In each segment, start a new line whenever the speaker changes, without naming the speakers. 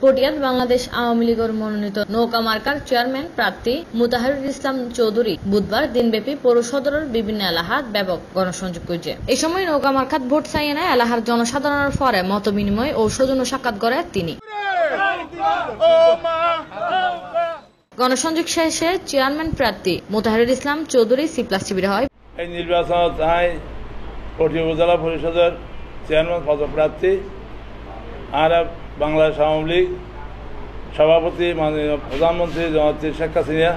পটিয়াদ বাংলাদেশ আওয়ামী লীগের মনোনীত নৌকা মার্কার চেয়ারম্যান প্রার্থী মুতাহারুল ইসলাম চৌধুরী বুধবার দিনব্যাপী পৌর সদরের বিভিন্ন এলাকাত ব্যাপক গণসংযোগ করেছে। এই সময় নৌকা মার্কাত ভোট চাইয়ে নেয় এলাকার জনসাধারণের পরে মত বিনিময় ও সৌজন্য সাক্ষাৎ করে তিনি। গণসংযোগ শেষে চেয়ারম্যান প্রার্থী মুতাহারুল ইসলাম চৌধুরী C+ শিবির হয়।
এই নির্বাচনত পটিয়া উপজেলা পরিষদের চেয়ারম্যান পদপ্রার্থী আর বাংলাদেশ আওয়ামী লীগ সভাপতি মাননীয় প্রধানমন্ত্রী জননেত্রী শেখ হাসিনা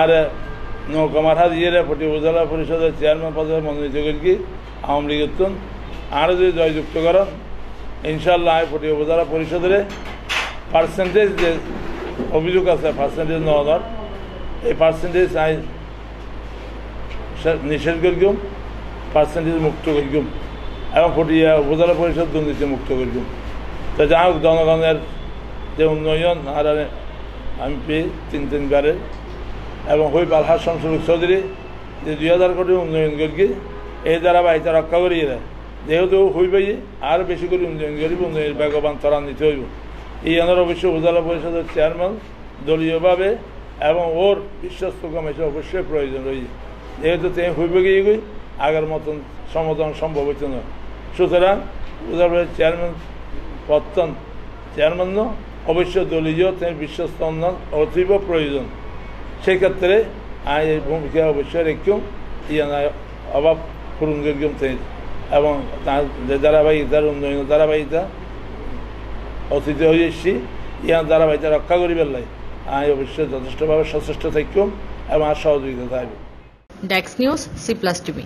আর নৌকামার দিয়ে পটিয়া উপজেলা পরিষদের চেয়ারম্যান পদে মনোনীত করি আওয়ামী লীগের আরও যদি জয়যুক্ত করেন ইনশাল্লাহ পটিয়া উপজেলা পরিষদের পার্সেন্টেজ যে অভিযোগ আছে পার্সেন্টেজ নেওয়ার এই পার্সেন্টেজ নিষেধ করিম পার্সেন্টেজ মুক্ত করিম এবং পটিয়া উপজেলা পরিষদ দুর্নীতি মুক্ত করিম। তো যা হোক জনগণের যে উন্নয়ন আর এমপি তিনবারের এবং হই আলহাজ শামসুল চৌধুরী যে 2000 কোটি উন্নয়ন করি এই দ্বারা বাড়িতে রক্ষা করিয়ে দেয় যেহেতু হইবাই আরও বেশি করে উন্নয়ন করিব উন্নয়নের বেগবান ত্বরান্বিত হইব। এই আনার অবশ্য উপজেলা পরিষদের চেয়ারম্যান দলীয়ভাবে এবং ওর বিশ্বস্ত কমিশন অবশ্যই প্রয়োজন রয়েছে যেহেতু তিনি হইবে গিয়ে গই আগের মতন সমাধান সম্ভব হইত না। সুতরাং উপজেলা পরিষদের চেয়ারম্যান পত্তন চেয়ারম্যান অবশ্য দলীয় তিনি বিশ্বস্ত অতীব প্রয়োজন। সেই ক্ষেত্রে আমি এই ভূমিকা অবশ্যই রেখেও ইয়ানায় অভাব পূরণ করিম তিনি এবং তার যে ধারাবাহিকতার উন্নয়ন ধারাবাহিকতা অতীত হয়ে এসেছি ইয়ার ধারাবাহিকতা রক্ষা করিবার লাই আমি অবশ্যই যথেষ্টভাবে সচেষ্ট থাকিম এবং আর সহযোগিতা থাকবে।
Desk news C+ TV।